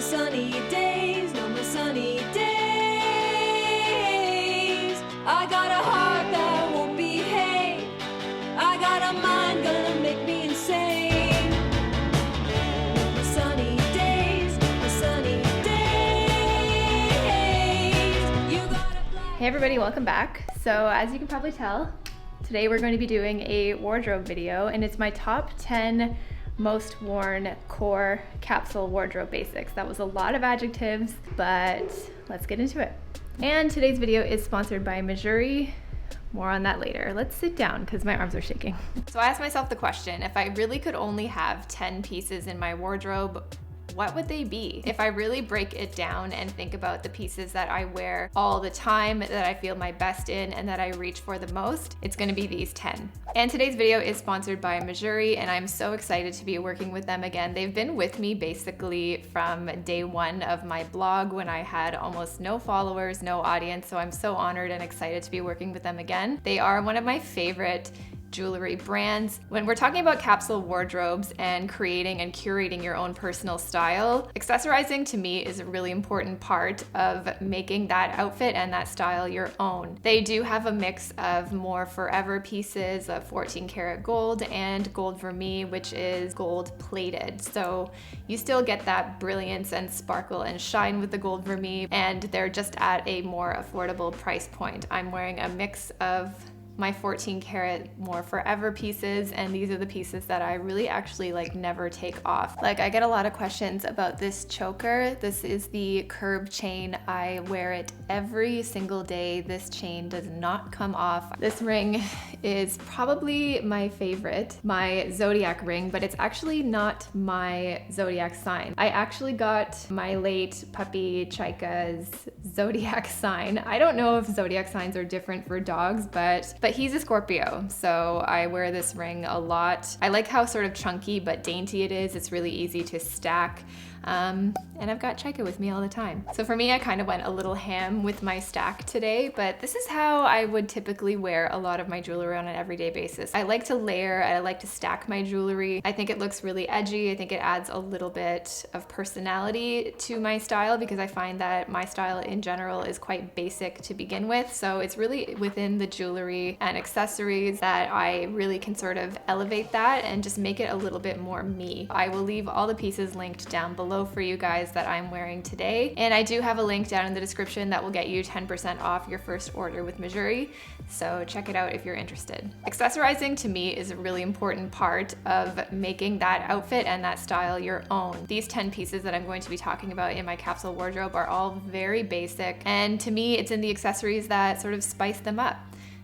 sunny days, no more sunny days. I got a heart that won't behave. I got a mind gonna make me insane. No more sunny days, no more sunny days. You gotta fly. Hey everybody, welcome back. So as you can probably tell, today we're going to be doing a wardrobe video, and it's my top 10 most worn core capsule wardrobe basics. That was a lot of adjectives, but let's get into it. And today's video is sponsored by MEJURI. More on that later. Let's sit down because my arms are shaking. So I asked myself the question, if I really could only have 10 pieces in my wardrobe, what would they be? If I really break it down and think about the pieces that I wear all the time, that I feel my best in, and that I reach for the most, it's gonna be these 10. And today's video is sponsored by MEJURI, and I'm so excited to be working with them again. They've been with me basically from day one of my blog when I had almost no followers, no audience, so I'm so honored and excited to be working with them again. They are one of my favorite jewelry brands. When we're talking about capsule wardrobes and creating and curating your own personal style, accessorizing to me is a really important part of making that outfit and that style your own. They do have a mix of more forever pieces of 14 karat gold and gold vermeil, which is gold plated. So you still get that brilliance and sparkle and shine with the gold vermeil, and they're just at a more affordable price point. I'm wearing a mix of my 14 karat more forever pieces, and these are the pieces that I really actually like never take off. Like, I get a lot of questions about this choker. This is the curb chain. I wear it every single day. This chain does not come off. This ring is probably my favorite, my zodiac ring, but it's actually not my zodiac sign. I actually got my late puppy Chaika's zodiac sign. I don't know if zodiac signs are different for dogs, but he's a Scorpio, so I wear this ring a lot. I like how sort of chunky but dainty it is. It's really easy to stack. And I've got Chaika with me all the time. So for me, I kind of went a little ham with my stack today, but this is how I would typically wear a lot of my jewelry on an everyday basis. I like to layer, I like to stack my jewelry. I think it looks really edgy. I think it adds a little bit of personality to my style, because I find that my style in general is quite basic to begin with. So it's really within the jewelry and accessories that I really can sort of elevate that and just make it a little bit more me. I will leave all the pieces linked down below for you guys that I'm wearing today. And I do have a link down in the description that will get you 10% off your first order with MEJURI. So check it out if you're interested. Accessorizing to me is a really important part of making that outfit and that style your own. These 10 pieces that I'm going to be talking about in my capsule wardrobe are all very basic. And to me, it's in the accessories that sort of spice them up.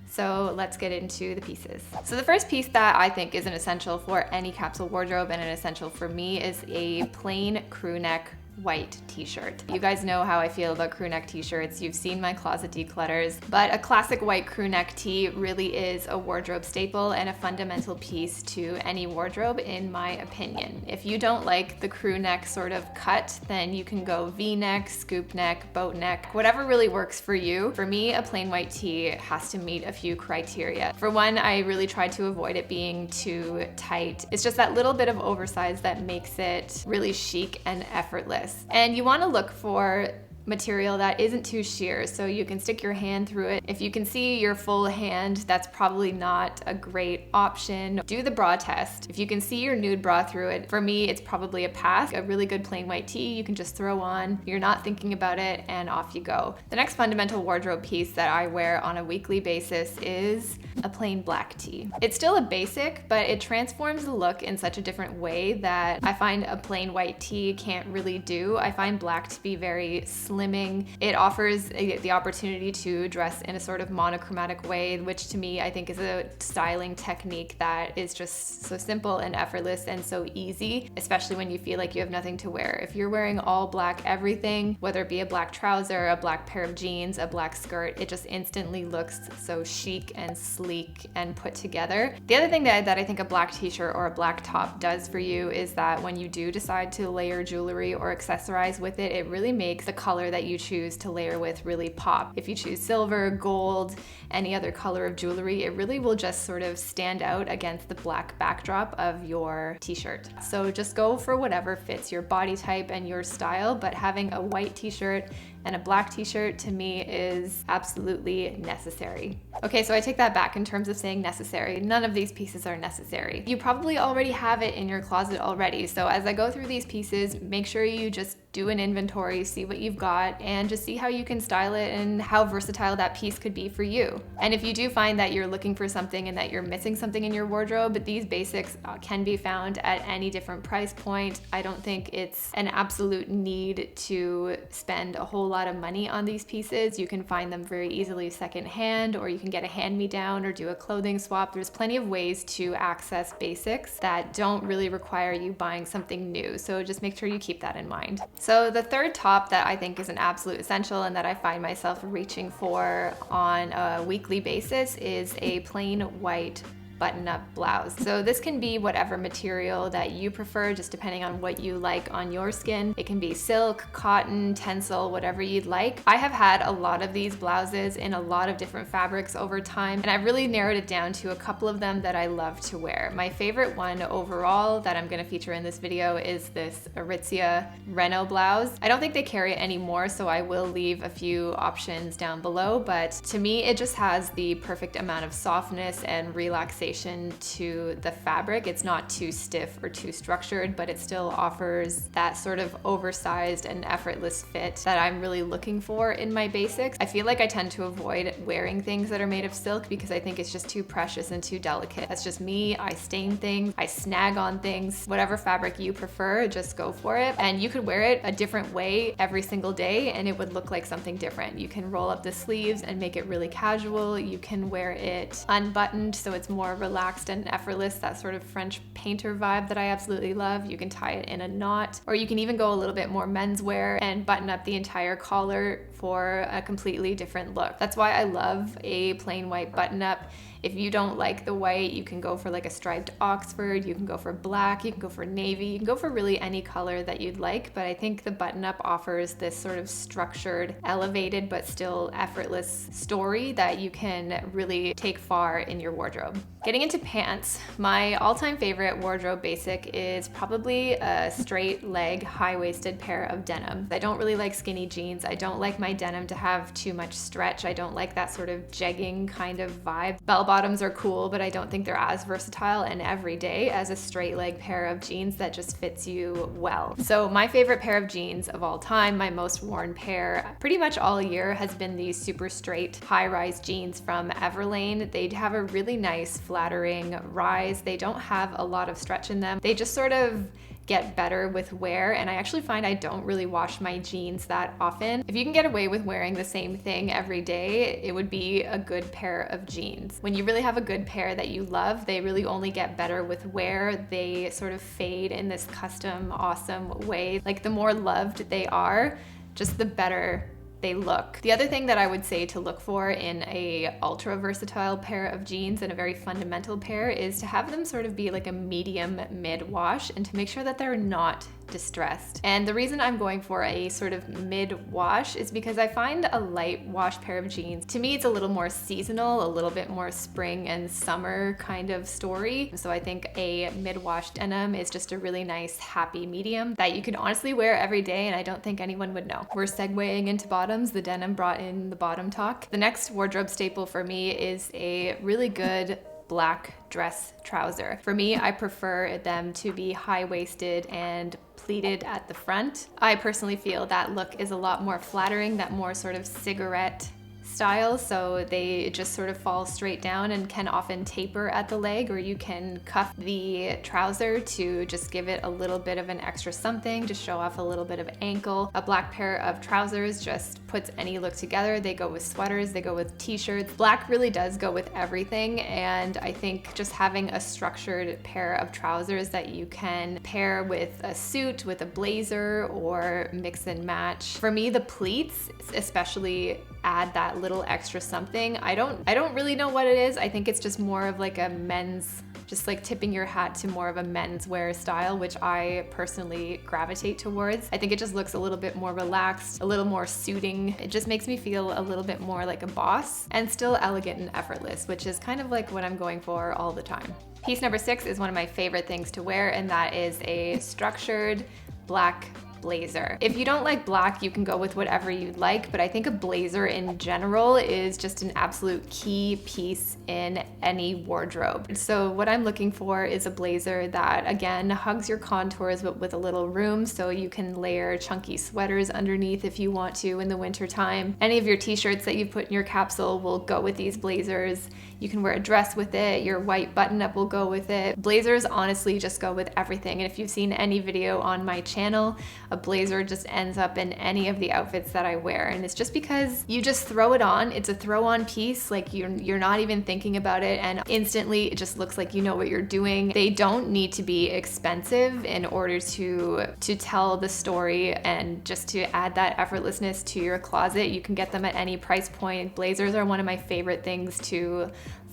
So let's get into the pieces. So the first piece that I think is an essential for any capsule wardrobe, and an essential for me, is a plain crew neck white t-shirt. You guys know how I feel about crew neck t-shirts. You've seen my closet declutters, but a classic white crew neck tee really is a wardrobe staple and a fundamental piece to any wardrobe, in my opinion. If you don't like the crew neck sort of cut, then you can go V-neck, scoop neck, boat neck, whatever really works for you. For me, a plain white tee has to meet a few criteria. For one, I really try to avoid it being too tight. It's just that little bit of oversize that makes it really chic and effortless. And you want to look for material that isn't too sheer, so you can stick your hand through it. If you can see your full hand, that's probably not a great option. Do the bra test. If you can see your nude bra through it, for me, it's probably a pass. A really good plain white tee you can just throw on. You're not thinking about it, and off you go. The next fundamental wardrobe piece that I wear on a weekly basis is a plain black tee. It's still a basic, but it transforms the look in such a different way that I find a plain white tee can't really do. I find black to be very slimming. It offers the opportunity to dress in a sort of monochromatic way, which to me I think is a styling technique that is just so simple and effortless and so easy, especially when you feel like you have nothing to wear. If you're wearing all black everything, whether it be a black trouser, a black pair of jeans, a black skirt, it just instantly looks so chic and sleek and put together. The other thing that I think a black t-shirt or a black top does for you is that when you do decide to layer jewelry or accessorize with it, it really makes the color color that you choose to layer with really pop. If you choose silver, gold, any other color of jewelry, it really will just sort of stand out against the black backdrop of your t-shirt. So just go for whatever fits your body type and your style, but having a white t-shirt and a black t-shirt to me is absolutely necessary. Okay, so I take that back in terms of saying necessary. None of these pieces are necessary. You probably already have it in your closet already. So as I go through these pieces, make sure you just do an inventory, see what you've got, and just see how you can style it and how versatile that piece could be for you. And if you do find that you're looking for something and that you're missing something in your wardrobe, these basics can be found at any different price point. I don't think it's an absolute need to spend a whole lot of money on these pieces. You can find them very easily secondhand, or you can get a hand-me-down or do a clothing swap. There's plenty of ways to access basics that don't really require you buying something new. So just make sure you keep that in mind. So the third top that I think is an absolute essential and that I find myself reaching for on a weekly basis is a plain white button-up blouse. So this can be whatever material that you prefer, just depending on what you like on your skin. It can be silk, cotton, tencel, whatever you'd like. I have had a lot of these blouses in a lot of different fabrics over time, and I've really narrowed it down to a couple of them that I love to wear. My favorite one overall that I'm gonna feature in this video is this Aritzia Reno blouse. I don't think they carry it anymore, so I will leave a few options down below, but to me, it just has the perfect amount of softness and relaxation to the fabric. It's not too stiff or too structured, but it still offers that sort of oversized and effortless fit that I'm really looking for in my basics. I feel like I tend to avoid wearing things that are made of silk because I think it's just too precious and too delicate. That's just me. I stain things, I snag on things. Whatever fabric you prefer, just go for it. And you could wear it a different way every single day and it would look like something different. You can roll up the sleeves and make it really casual. You can wear it unbuttoned so it's more relaxed and effortless, that sort of French painter vibe that I absolutely love. You can tie it in a knot, or you can even go a little bit more menswear and button up the entire collar for a completely different look. That's why I love a plain white button up. If you don't like the white, you can go for like a striped Oxford, you can go for black, you can go for navy, you can go for really any color that you'd like, but I think the button-up offers this sort of structured, elevated, but still effortless story that you can really take far in your wardrobe. Getting into pants, my all-time favorite wardrobe basic is probably a straight leg, high-waisted pair of denim. I don't really like skinny jeans. I don't like my denim to have too much stretch. I don't like that sort of jegging kind of vibe. Bell bottoms are cool, but I don't think they're as versatile and everyday as a straight leg pair of jeans that just fits you well. So my favorite pair of jeans of all time, my most worn pair pretty much all year, has been these super straight high-rise jeans from Everlane. They have a really nice flattering rise. They don't have a lot of stretch in them. They just sort of get better with wear, and I actually find I don't really wash my jeans that often. If you can get away with wearing the same thing every day, it would be a good pair of jeans. When you really have a good pair that you love, they really only get better with wear. They sort of fade in this custom, awesome way. Like the more loved they are, just the better they look. The other thing that I would say to look for in a ultra versatile pair of jeans and a very fundamental pair is to have them sort of be like a medium mid wash and to make sure that they're not distressed. And the reason I'm going for a sort of mid wash is because I find a light wash pair of jeans, to me it's a little more seasonal, a little bit more spring and summer kind of story. So I think a mid wash denim is just a really nice happy medium that you can honestly wear every day and I don't think anyone would know. We're segueing into bottoms. The denim brought in the bottom talk. The next wardrobe staple for me is a really good black dress trouser. For me, I prefer them to be high-waisted and pleated at the front. I personally feel that look is a lot more flattering, that more sort of cigarette style, so they just sort of fall straight down and can often taper at the leg, or you can cuff the trouser to just give it a little bit of an extra something to show off a little bit of ankle. A black pair of trousers just puts any look together. They go with sweaters, they go with t-shirts. Black really does go with everything, and I think just having a structured pair of trousers that you can pair with a suit, with a blazer, or mix and match. For me, the pleats especially add that that little extra something. I don't really know what it is. I think it's just more of like a men's, just like tipping your hat to more of a menswear style, which I personally gravitate towards. I think it just looks a little bit more relaxed, a little more suiting. It just makes me feel a little bit more like a boss and still elegant and effortless, which is kind of like what I'm going for all the time. Piece number 6 is one of my favorite things to wear, and that is a structured black blazer. If you don't like black, you can go with whatever you like, but I think a blazer in general is just an absolute key piece in any wardrobe. So what I'm looking for is a blazer that, again, hugs your contours but with a little room, so you can layer chunky sweaters underneath if you want to in the winter time. Any of your t-shirts that you've put in your capsule will go with these blazers. You can wear a dress with it, your white button-up will go with it. Blazers honestly just go with everything, and if you've seen any video on my channel, a blazer just ends up in any of the outfits that I wear, and it's just because you just throw it on. It's a throw-on piece, like you're not even thinking about it, and instantly it just looks like you know what you're doing. They don't need to be expensive in order to tell the story and just to add that effortlessness to your closet. You can get them at any price point. Blazers are one of my favorite things to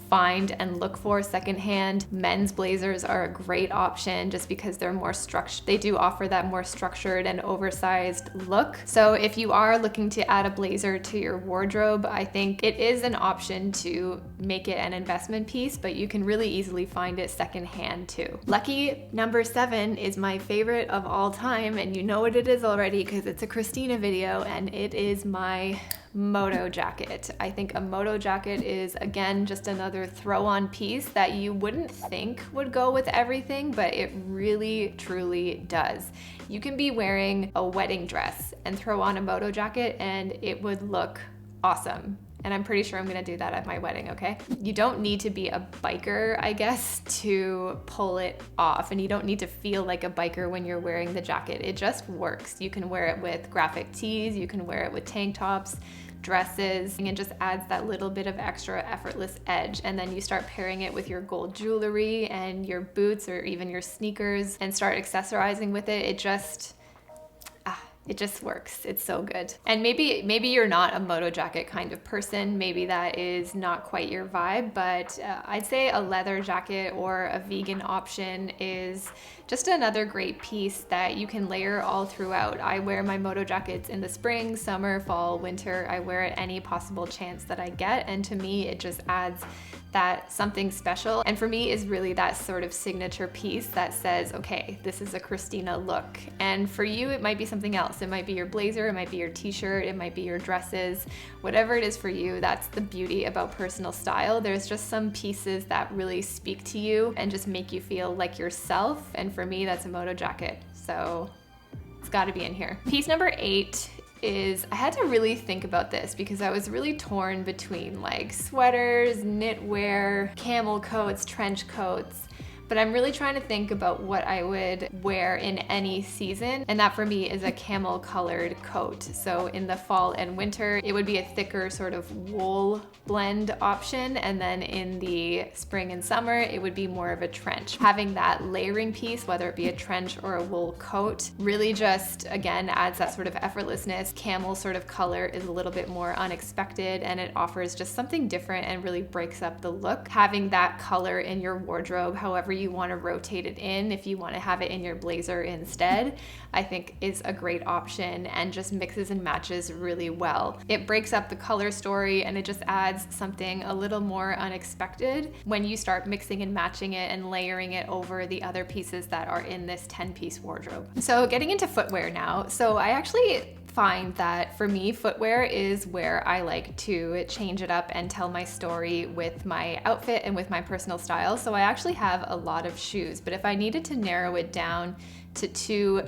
find and look for secondhand. Men's blazers are a great option just because they're more structured. They do offer that more structured and oversized look. So if you are looking to add a blazer to your wardrobe, I think it is an option to make it an investment piece, but you can really easily find it secondhand too. Lucky number 7 is my favorite of all time, and you know what it is already because it's a Christina video, and it is my moto jacket. I think a moto jacket is, again, just another throw-on piece that you wouldn't think would go with everything, but it really truly does. You can be wearing a wedding dress and throw on a moto jacket and it would look awesome. And I'm pretty sure I'm gonna do that at my wedding, okay? You don't need to be a biker, I guess, to pull it off. And you don't need to feel like a biker when you're wearing the jacket. It just works. You can wear it with graphic tees, you can wear it with tank tops, dresses, and it just adds that little bit of extra effortless edge. And then you start pairing it with your gold jewelry and your boots or even your sneakers and start accessorizing with it. It just works. It's so good. And maybe you're not a moto jacket kind of person. Maybe that is not quite your vibe, but I'd say a leather jacket or a vegan option is just another great piece that you can layer all throughout. I wear my moto jackets in the spring, summer, fall, winter. I wear it any possible chance that I get, and to me it just adds that something special, and for me is really that sort of signature piece that says, okay, this is a Christina look. And for you, it might be something else. It might be your blazer, it might be your t-shirt, it might be your dresses, whatever it is for you. That's the beauty about personal style. There's just some pieces that really speak to you and just make you feel like yourself, and for me, that's a moto jacket. So it's got to be in here. Piece number 8 is, I had to really think about this because I was really torn between like sweaters, knitwear, camel coats, trench coats. But I'm really trying to think about what I would wear in any season, and that for me is a camel colored coat. So in the fall and winter, it would be a thicker sort of wool blend option, and then in the spring and summer, it would be more of a trench. Having that layering piece, whether it be a trench or a wool coat, really just, again, adds that sort of effortlessness. Camel sort of color is a little bit more unexpected, and it offers just something different and really breaks up the look. Having that color in your wardrobe, however you want to rotate it in, if you want to have it in your blazer instead, I think is a great option and just mixes and matches really well. It breaks up the color story and it just adds something a little more unexpected when you start mixing and matching it and layering it over the other pieces that are in this 10-piece wardrobe. So getting into footwear now. So I actually find that for me, footwear is where I like to change it up and tell my story with my outfit and with my personal style. So I actually have a lot of shoes, but if I needed to narrow it down to 2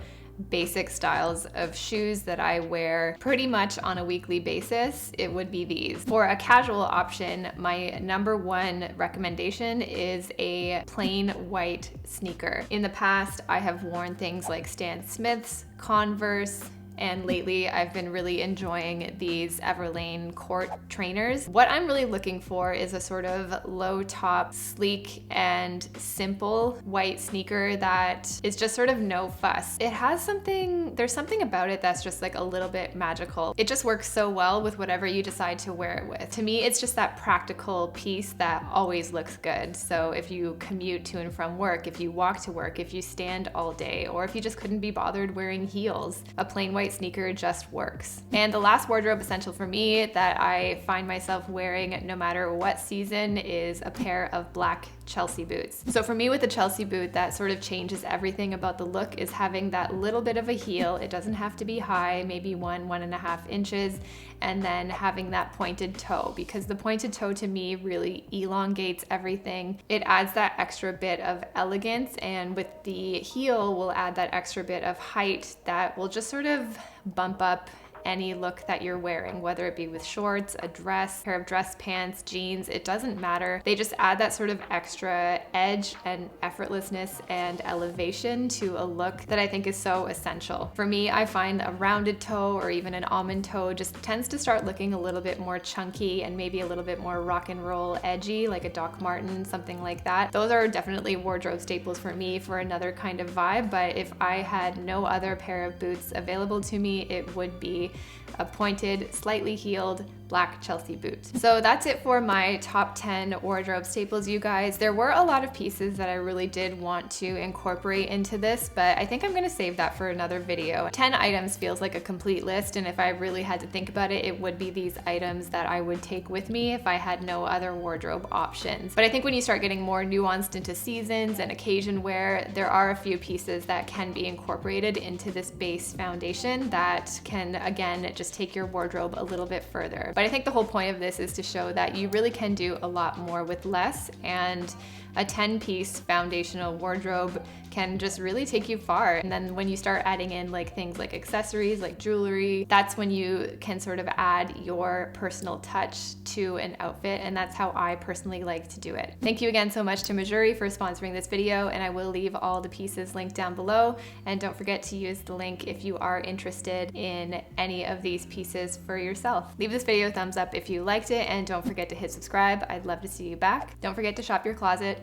basic styles of shoes that I wear pretty much on a weekly basis, it would be these. For a casual option, my number 1 recommendation is a plain white sneaker. In the past, I have worn things like Stan Smith's, Converse, And lately I've been really enjoying these Everlane court trainers. What I'm really looking for is a sort of low top, sleek and simple white sneaker that is just sort of no fuss. It has something, there's something about it that's just like a little bit magical. It just works so well with whatever you decide to wear it with. To me, it's just that practical piece that always looks good. So if you commute to and from work, if you walk to work, if you stand all day, or if you just couldn't be bothered wearing heels, a plain white sneaker just works. And the last wardrobe essential for me that I find myself wearing no matter what season is a pair of black Chelsea boots. So for me with the Chelsea boot, that sort of changes everything about the look is having that little bit of a heel. It doesn't have to be high, maybe 1.5 inches, and then having that pointed toe, because the pointed toe to me really elongates everything. It adds that extra bit of elegance, and with the heel will add that extra bit of height that will just sort of bump up any look that you're wearing, whether it be with shorts, a dress, pair of dress pants, jeans, it doesn't matter. They just add that sort of extra edge and effortlessness and elevation to a look that I think is so essential. For me, I find a rounded toe or even an almond toe just tends to start looking a little bit more chunky and maybe a little bit more rock and roll edgy, like a Doc Marten, something like that. Those are definitely wardrobe staples for me for another kind of vibe, but if I had no other pair of boots available to me, it would be a pointed, slightly heeled black Chelsea boot. So that's it for my top 10 wardrobe staples, you guys. There were a lot of pieces that I really did want to incorporate into this, but I think I'm gonna save that for another video. 10 items feels like a complete list, and if I really had to think about it, it would be these items that I would take with me if I had no other wardrobe options. But I think when you start getting more nuanced into seasons and occasion wear, there are a few pieces that can be incorporated into this base foundation that can, again, just take your wardrobe a little bit further. But I think the whole point of this is to show that you really can do a lot more with less, and a 10-piece foundational wardrobe can just really take you far. And then when you start adding in like things like accessories, like jewelry, that's when you can sort of add your personal touch to an outfit, and that's how I personally like to do it. Thank you again so much to MEJURI for sponsoring this video, and I will leave all the pieces linked down below, and don't forget to use the link if you are interested in any of these pieces for yourself. Leave this video a thumbs up if you liked it, and don't forget to hit subscribe. I'd love to see you back. Don't forget to shop your closet,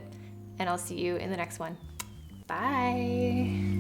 and I'll see you in the next one. Bye.